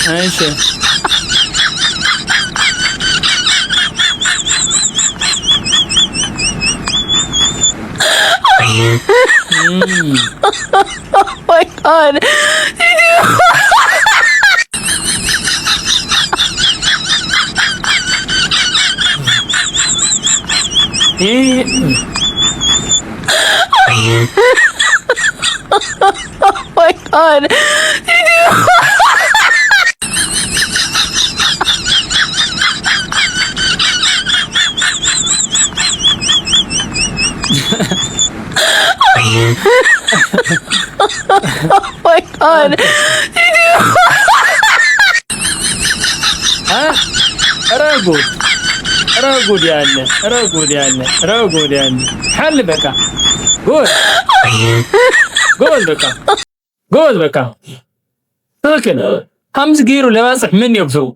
ماشي. Oh my god. ايه Oh my god. Oh my god. ها رقود يعني حل بك قول بك ساكن 5 كيلو لماسح مني بسو